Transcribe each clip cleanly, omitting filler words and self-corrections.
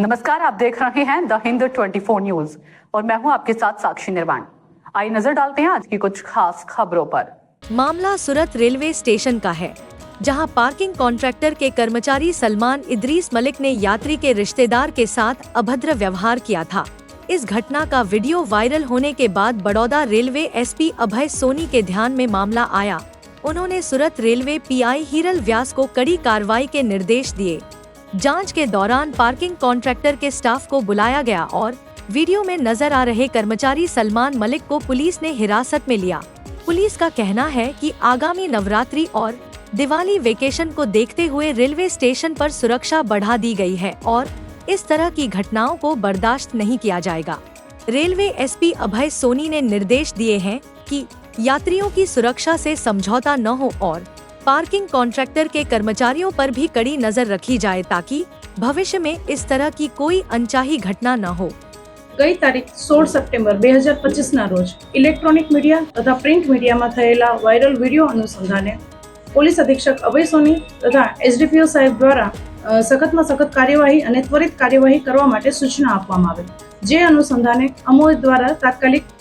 नमस्कार, आप देख रहे हैं द हिंद 24 न्यूज और मैं हूं आपके साथ साक्षी निर्वाण। आइए नजर डालते हैं आज की कुछ खास खबरों पर। मामला सूरत रेलवे स्टेशन का है, जहां पार्किंग कॉन्ट्रैक्टर के कर्मचारी सलमान इदरीस मलिक ने यात्री के रिश्तेदार के साथ अभद्र व्यवहार किया था। इस घटना का वीडियो वायरल होने के बाद बड़ौदा रेलवे एसपी अभय सोनी के ध्यान में मामला आया। उन्होंने सूरत रेलवे पीआई हीरल व्यास को कड़ी कार्रवाई के निर्देश दिए। जांच के दौरान पार्किंग कॉन्ट्रैक्टर के स्टाफ को बुलाया गया और वीडियो में नजर आ रहे कर्मचारी सलमान मलिक को पुलिस ने हिरासत में लिया। पुलिस का कहना है कि आगामी नवरात्रि और दिवाली वेकेशन को देखते हुए रेलवे स्टेशन पर सुरक्षा बढ़ा दी गई है और इस तरह की घटनाओं को बर्दाश्त नहीं किया जाएगा। रेलवे एसपी अभय सोनी ने निर्देश दिए हैं कि यात्रियों की सुरक्षा से समझौता न हो और पार्किंग कॉन्ट्रैक्टर के कर्मचारियों पर भी कड़ी नजर रखी जाए ताकि भविष्य में इस तरह की कोई अनचाही घटना न हो। गई तारीख 16 સપ્ટેમ્બર 2025 ના રોજ ઇલેક્ટ્રોનિક મીડિયા તથા પ્રિન્ટ મીડિયામાં થયેલા વાયરલ વિડીયો અનુસંધાને પોલીસ અધિક્ષક અભય સોની તથા એસડીપીઓ સાહેબ દ્વારા સખતમાં સખત કાર્યવાહી અને ત્વરિત કાર્યવાહી કરવા માટે સૂચના આપવામાં આવેલ। જે અનુસંધાને અમોદ દ્વારા તાત્કાલિક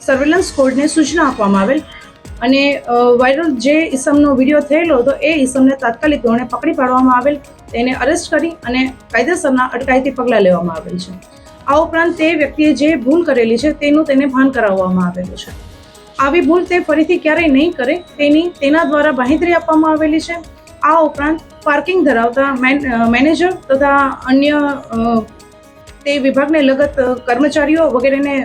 સર્વેલન્સ કોડને સૂચના આપવામાં આવેલ અને વાયરલ જે ઇસમનો વિડીયો થયેલો હતો એ ઇસમને તાત્કાલિક ધોરણે પકડી પાડવામાં આવેલ, તેને અરેસ્ટ કરી અને કાયદેસરના અટકાયતી પગલાં લેવામાં આવેલ છે। આ ઉપરાંત તે વ્યક્તિએ જે ભૂલ કરેલી છે તેનું તેને ભાન કરાવવામાં આવેલું છે। આવી ભૂલ તે ફરીથી ક્યારેય નહીં કરે તેના દ્વારા બાંહેધરી આપવામાં આવેલી છે। આ ઉપરાંત પાર્કિંગ ધરાવતા મેનેજર તથા અન્ય તે વિભાગને લગત કર્મચારીઓ વગેરેને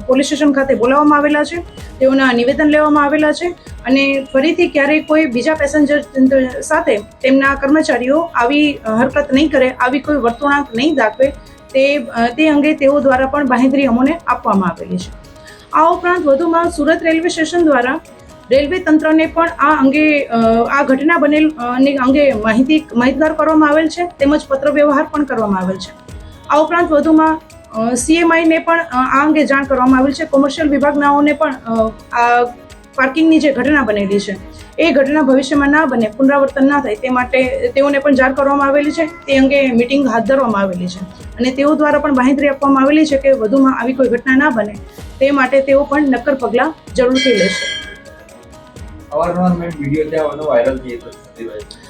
પોલીસ સ્ટેશન ખાતે બોલાવવામાં આવેલા છે, તેઓના નિવેદન લેવામાં આવેલા છે અને ફરીથી ક્યારેય કોઈ બીજા પેસેન્જર સાથે તેમના કર્મચારીઓ આવી હરકત નહીં કરે, આવી કોઈ વર્તણૂક નહીં દાખવે તે અંગે તેઓ દ્વારા પણ બાંહેધરી અમોને આપવામાં આવેલી છે। આ ઉપરાંત વધુમાં સુરત રેલવે સ્ટેશન દ્વારા રેલવે તંત્રને પણ આ અંગે આ ઘટના બનેલ અંગે માહિતગાર કરવામાં આવેલ છે તેમજ પત્ર વ્યવહાર પણ કરવામાં આવેલ છે। આ ઉપરાંત વધુમાં સીએમઆઈને પણ આ અંગે જાણ કરવામાં આવેલ છે। કોમર્શિયલ વિભાગનાઓને પણ આ પાર્કિંગની જે ઘટના બનેલી છે એ ઘટના ભવિષ્યમાં ના બને, પુનરાવર્તન ના થાય તે માટે તેઓને પણ જાણ કરવામાં આવેલી છે। તે અંગે મીટિંગ હાથ ધરવામાં આવેલી છે અને તેઓ દ્વારા પણ બાંહેધરી આપવામાં આવેલી છે કે વધુમાં આવી કોઈ ઘટના ના બને તે માટે તેઓ પણ નક્કર પગલાં જરૂરથી લેશે।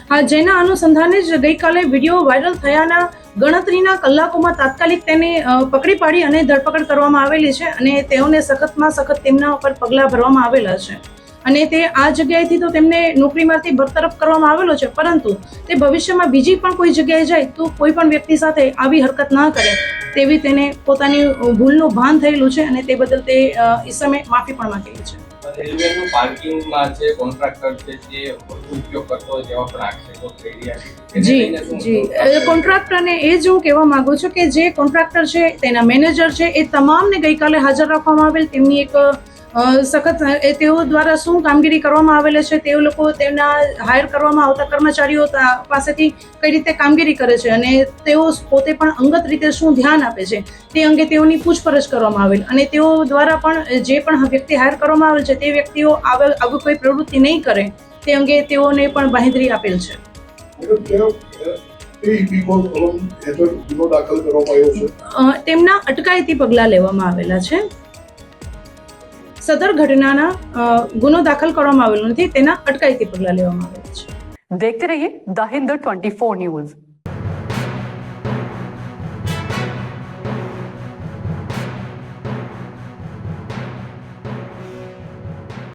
હા, જેના અનુસંધાને જ ગઈકાલે વિડીયો વાયરલ થયાના ગણતરીના કલાકોમાં તાત્કાલિક તેને પકડી પાડી અને ધરપકડ કરવામાં આવેલી છે અને તેઓને સખતમાં સખત તેમના ઉપર પગલાં ભરવામાં આવેલા છે અને તે આ જગ્યાએથી તો તેમને નોકરીમાંથી બરતરફ કરવામાં આવેલો છે, પરંતુ તે ભવિષ્યમાં બીજી પણ કોઈ જગ્યાએ જાય તો કોઈ પણ વ્યક્તિ સાથે આવી હરકત ના કરે તેવી તેને પોતાની ભૂલનું ભાન થયેલું છે અને તે બદલ તે ઈસમે માફી પણ માંગેલી છે। રેલવેનું પાર્કિંગમાં જે કોન્ટ્રાક્ટર છે તે ઉપયોગ કરતો હોય તેવા પણ આક્ષેપો થઈ રહ્યા છે। જી, કોન્ટ્રાક્ટરને એ જ હું કહેવા માંગુ છું કે જે કોન્ટ્રાક્ટર છે તેના મેનેજર છે એ તમામને ગઈકાલે હાજર રાખવામાં આવેલ, તેમની એક સખત તેઓ દ્વારા શું કામગીરી કરવામાં આવેલી છે, તેઓ લોકો તેમના હાયર કરવામાં આવતા કર્મચારીઓ પાસેથી કઈ રીતે કામગીરી કરે છે અને તેઓ પોતે પણ અંગત રીતે શું ધ્યાન આપે છે તે અંગે તેઓની પૂછપરછ કરવામાં આવેલ અને તેઓ દ્વારા પણ જે પણ વ્યક્તિ હાયર કરવામાં આવેલ છે તે વ્યક્તિઓ આવી કોઈ પ્રવૃત્તિ નહીં કરે તે અંગે તેઓને પણ બાંહેધરી આપેલ છે। તેમના અટકાયતી પગલાં લેવામાં આવેલા છે। સદર ઘટનાના ગુનો દાખલ કરવામાં આવેલો નથી, તેના અટકાયતી પગલાં લેવામાં આવેલા છે। देखते रहिए द हिंद 24 न्यूज।